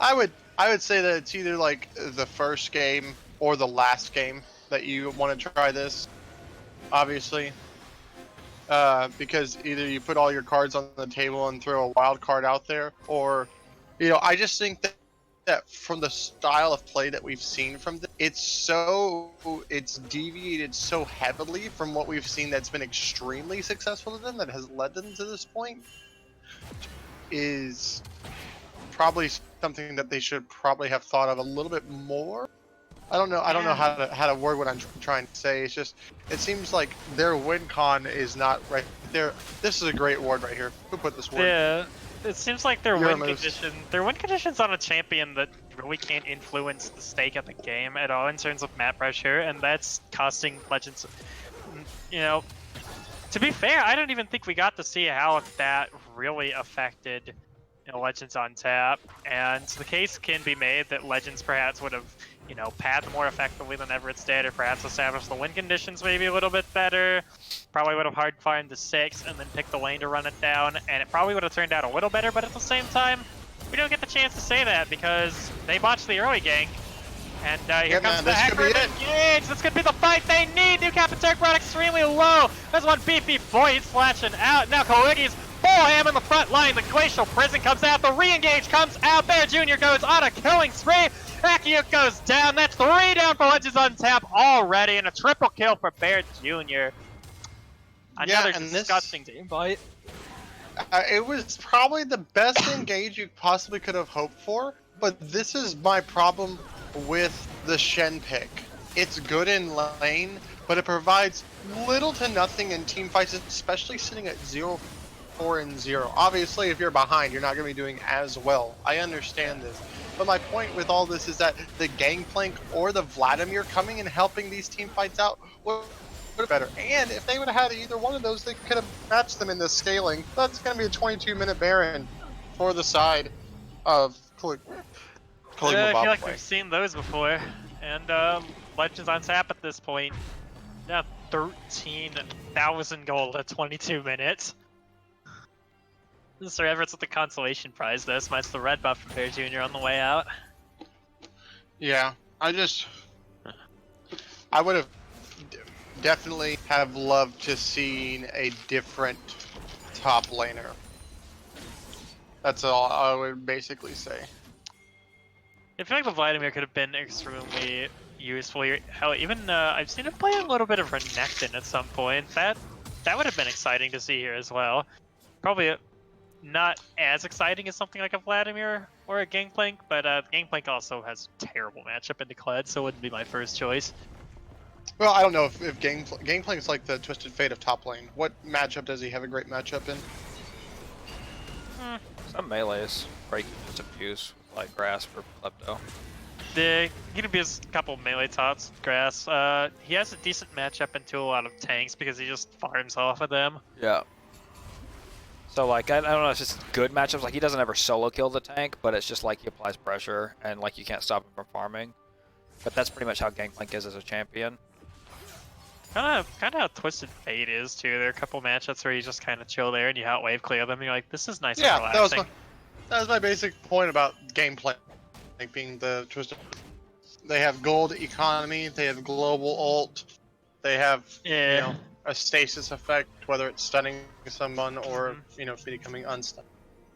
I would say that it's either like the first game or the last game that you want to try this, obviously. Because either you put all your cards on the table and throw a wild card out there, or, you know, I just think that from the style of play that we've seen from this, it's deviated so heavily from what we've seen that's been extremely successful to them, that has led them to this point, is probably something that they should probably have thought of a little bit more. I don't know how to word what I'm trying to say. It's just, it seems like their win con is not right there. This is a great word right here. Who put this word? Yeah, it seems like their Yuramoose. win condition's on a champion that really can't influence the stake of the game at all in terms of map pressure, and that's costing Legends. You know, to be fair, I don't even think we got to see how that really affected, you know, Legends on Tap, and the case can be made that Legends perhaps would have, you know, path more effectively than Everett's did, or perhaps established the win conditions maybe a little bit better. Probably would have hard farmed the 6 and then picked the lane to run it down, and it probably would have turned out a little better, but at the same time, we don't get the chance to say that because they botched the early gank. And here comes the Hacker engage! This could be the fight they need! New Captain Turk brought extremely low! There's one beefy boy, he's flashing out. Now Kaligi's full ham in the front line. The Glacial Prison comes out, the re-engage comes out. Bear Jr. goes on a killing spree. Akiyuk goes down. That's 3 down for Legends on Tap already, and a triple kill for Bear Jr. Another disgusting team fight. It was probably the best engage you possibly could have hoped for, but this is my problem with the Shen pick. It's good in lane, but it provides little to nothing in team fights, especially sitting at 0-4-0. Obviously, if you're behind, you're not going to be doing as well. I understand this. But my point with all this is that the Gangplank or the Vladimir coming and helping these team fights out would be better. And if they would have had either one of those, they could have matched them in the scaling. That's going to be a 22-minute Baron for the side of Caligula. I feel like we've seen those before. And Legends on Tap at this point. Now 13,000 gold at 22 minutes. Sir Everett's with the consolation prize, though. Smites the red buff from Bear Jr. on the way out. Yeah, I would have definitely have loved to seen a different top laner. That's all I would basically say. I feel like the Vladimir could have been extremely useful here. Hell, even I've seen him play a little bit of Renekton at some point. That would have been exciting to see here as well. Probably not as exciting as something like a Vladimir or a Gangplank, but Gangplank also has terrible matchup into Kled, so it wouldn't be my first choice. Well, I don't know if Gangplank is like the Twisted Fate of top lane. What matchup does he have a great matchup in? Some melees break just abuse like grass for Klepto. He can abuse a couple melee tots with grass. He has a decent matchup into a lot of tanks because he just farms off of them. Yeah. So like I don't know, it's just good matchups. Like he doesn't ever solo kill the tank, but it's just like he applies pressure and like you can't stop him from farming. But that's pretty much how Gangplank is as a champion. Kind of how Twisted Fate is too. There are a couple matchups where you just kind of chill there and you out wave clear them. And you're like, this is nice and Yeah, relaxing. that was my basic point about gameplay, like being the Twisted. They have gold economy, they have global ult, they have Yeah. you know, a stasis effect, whether it's stunning someone or becoming unstunned.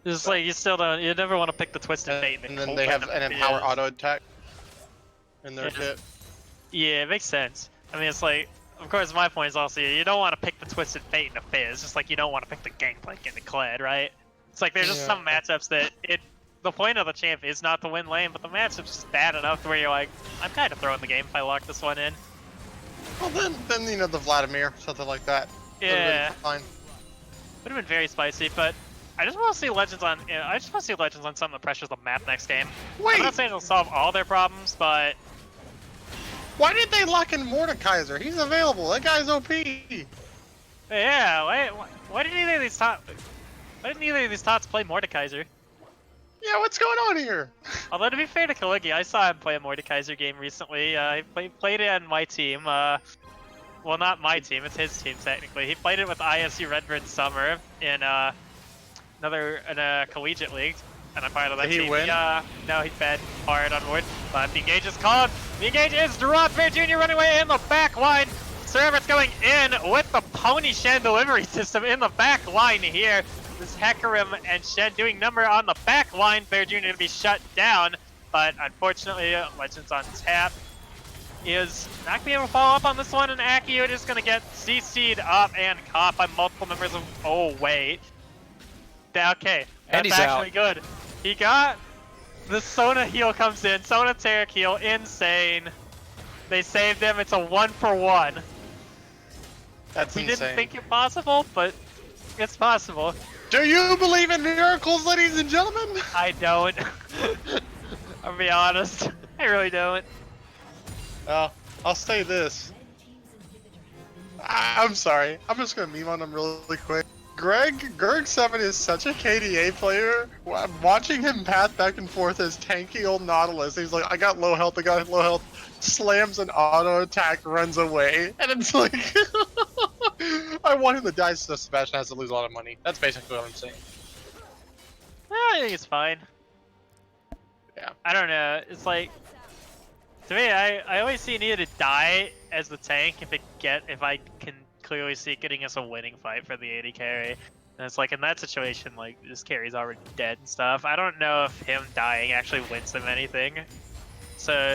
It's like you never want to pick the Twisted Fate. And then they have an empower auto attack in their Yeah. kit. Yeah, it makes sense. I mean, it's like, of course, my point is also you don't want to pick the Twisted Fate in a Fizz, just like you don't want to pick the Gangplank in the Kled, right? It's like there's just Yeah. some matchups that the point of the champ is not to win lane, but the matchup's just bad enough to where you're like, I'm kind of throwing the game if I lock this one in. Well, then the Vladimir, something like that. Would've been Yeah, fine. would have been very spicy, but I just want to see Legends on. I just want to see Legends on something that pressures the map next game. Wait, I'm not saying it'll solve all their problems, but why did they lock in Mordekaiser? He's available. That guy's OP. yeah, why didn't either of these tots? Why didn't either of these tots play Mordekaiser? Yeah, what's going on here? Although to be fair to Kaligi, I saw him play a Mordekaiser game recently. He played it on my team. Well, not my team, it's his team technically. He played it with ISU Redbird Summer in a collegiate league, and I'm part of that Did he team. win? No, he fed hard on wood, but the engage is called. The engage is Durant Bear Jr. running away in the back line. Sir Everett's going in with the Pony Shen delivery system in the back line here. This Hecarim and Shen doing number on the back line. Bear Jr. to be shut down, but unfortunately, Legends on tap is not going to be able to follow up on this one, and Akio is going to get CC'd up and caught by multiple members of... Oh, wait. Okay, And that's he's actually good. He got... The Sona heal comes in. Sona Taric heal, insane. They saved him. It's a 1-for-1. That's We insane. didn't think it possible, but it's possible. Do you believe in miracles, ladies and gentlemen? I don't. I'll be honest. I really don't. I'll say this. I'm sorry. I'm just gonna meme on him really quick. Gerg7 is such a KDA player. I'm watching him path back and forth as tanky old Nautilus. He's like, I got low health, slams an auto attack, runs away. And it's like, I want him to die so Sebastian has to lose a lot of money. That's basically what I'm saying. I think it's fine. Yeah. I don't know. It's like, to me, I always see Nia to die as the tank if I can clearly see it getting us a winning fight for the AD carry. And it's like, in that situation, like, this carry's already dead and stuff. I don't know if him dying actually wins them anything. So,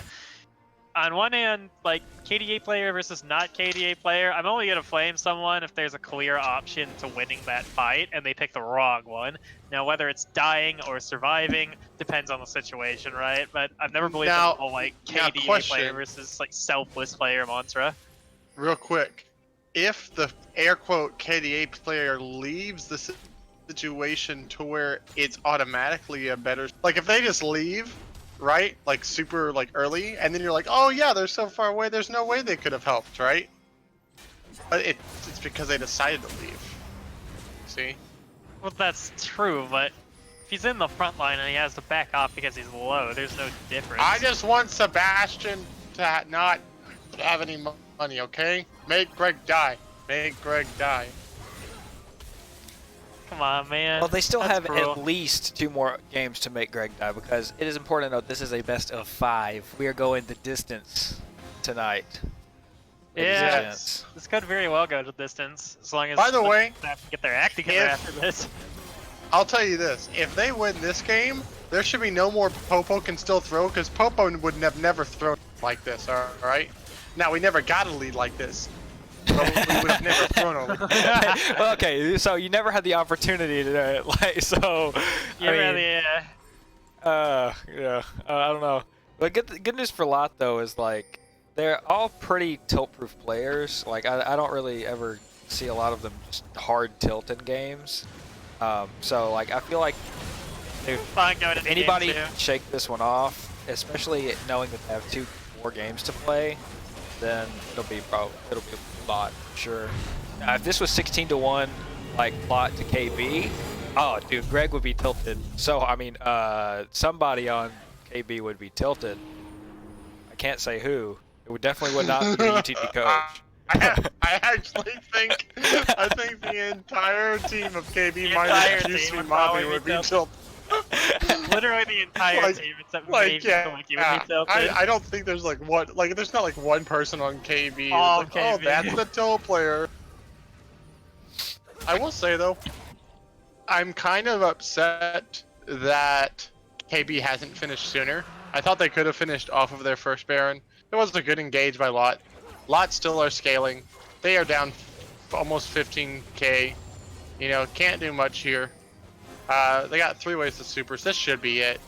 on one hand, like, KDA player versus not KDA player, I'm only gonna flame someone if there's a clear option to winning that fight and they pick the wrong one. Now, whether it's dying or surviving depends on the situation, right? But I've never believed in the whole, like, KDA question. player versus, like, selfless player mantra. Real quick. If the air quote KDA player leaves the situation to where it's automatically a better, like if they just leave, right, like super like early, and then you're like, oh yeah, they're so far away, there's no way they could have helped, right? But it's because they decided to leave. See? Well, that's true, but if he's in the front line and he has to back off because he's low, there's no difference. I just want Sebastian to not have any money, okay? Make Greg die. Make Greg die. Come on, man. Well, they still That's have cruel. at least 2 more games to make Greg die because it is important to note this is a best of 5. We are going the distance tonight. ladies and Yeah. gents. This could very well go to distance, as long as By the way, they have to get their act together if- after this. I'll tell you this: if they win this game, there should be no more Popo can still throw because Popo would have never thrown like this. All right. Now we never got a lead like this. But we would have never thrown a lead. Well, okay, so you never had the opportunity to do it, like so. Yeah, I mean, really, I don't know. But good news for Lot though is like they're all pretty tilt-proof players. Like I don't really ever see a lot of them just hard tilt in games. So like I feel like if fun going into anybody game can shake this one off, especially knowing that they have 2 more games to play, then it'll be a lot for sure. Now, if this was 16-1, like Lot to KB, oh dude, Greg would be tilted. So I mean, somebody on KB would be tilted. I can't say who. It would definitely not be a UTD coach. I actually think the entire team of KB The minus entire Juicy team would Mommy probably would be be tilted. Literally the entire Like- team, except Like, maybe yeah, Kaliki would be tilted. I don't think there's like one, like there's not like one person on KB. All It's like, oh, KB. that's the tilt player. I will say though, I'm kind of upset that KB hasn't finished sooner. I thought they could have finished off of their first Baron. It was a good engage by Lot. Lot still are scaling. They are down almost 15k. You know, can't do much here. They got 3 ways to supers. This should be it.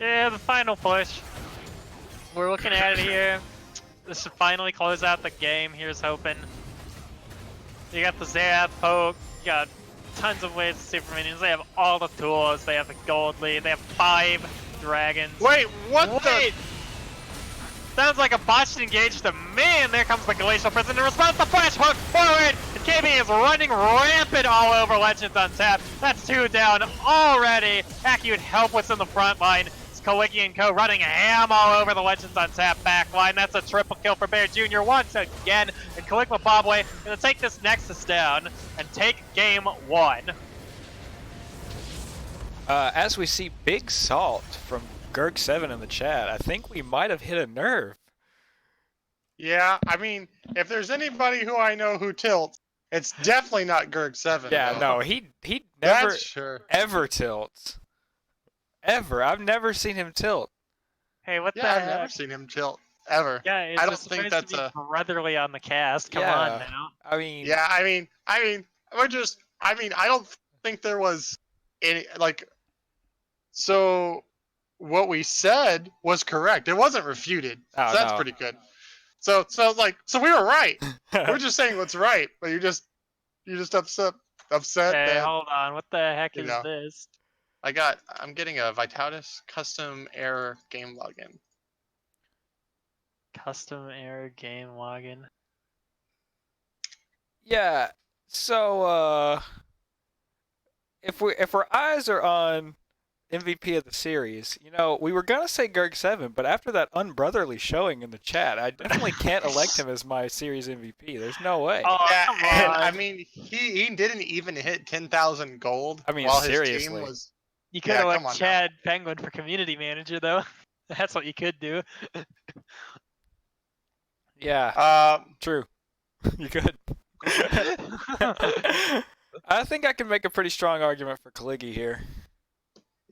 Yeah, the final push. We're looking at it here. This should finally close out the game. Here's hoping. You got the Zap, Poke, you got tons of ways to super minions. They have all the tools. They have the gold lead. They have 5 dragons. Wait, what Wait! Sounds like a botched engage to man. There comes the Glacial Prison in response to Flash Hook forward. And KB is running rampant all over Legends Untapped. That's 2 down already. Aki would help what's in the front line. It's Kaliki and Co. running ham all over the Legends Untapped back line. That's a triple kill for Bear Jr. once again. And Kalikma Bobway gonna take this Nexus down and take game 1. As we see Big Salt from Gerg7 in the chat, I think we might have hit a nerve. Yeah, I mean, if there's anybody who I know who tilts, it's definitely not Gerg7. Yeah, though. no, he never That's sure. ever tilts. Ever. I've never seen him tilt. Hey, what the Yeah, I've heck? never seen him tilt ever. Yeah, it's I don't just think supposed that's to be a- brotherly on the cast. Come Yeah. on now. I mean, Yeah, I mean, I don't think there was any like. So, what we said was correct. It wasn't refuted. Oh, So that's no. pretty good. So we were right. We're just saying what's right, but you're just upset Hey, that hold on. What the heck You is know. this? I'm getting a Vitalis custom error game login. Custom error game login. yeah. So, if our eyes are on MVP of the series, you know, we were gonna say Gerg7, but after that unbrotherly showing in the chat, I definitely can't elect him as my series MVP. There's no way. Oh, Yeah, come and on. I mean, he didn't even hit 10,000 gold. I mean, while his team seriously. was. You could yeah, have come left on now. Chad Penguin for community manager, though. That's what you could do. Yeah, true. You could. I think I can make a pretty strong argument for Kaligi here.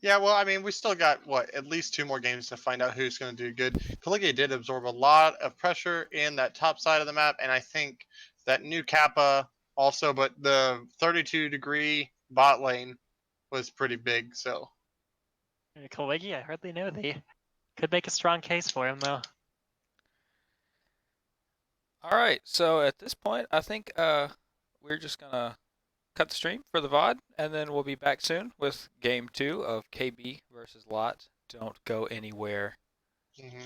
Yeah, well, I mean, we still got at least 2 more games to find out who's going to do good. Caligula did absorb a lot of pressure in that top side of the map, and I think that new Kappa also, but the 32-degree bot lane was pretty big. So Kaligi, I hardly know. They could make a strong case for him, though. All right, so at this point, I think we're just gonna cut the stream for the VOD, and then we'll be back soon with Game 2 of KB versus Lot. Don't go anywhere. mhm.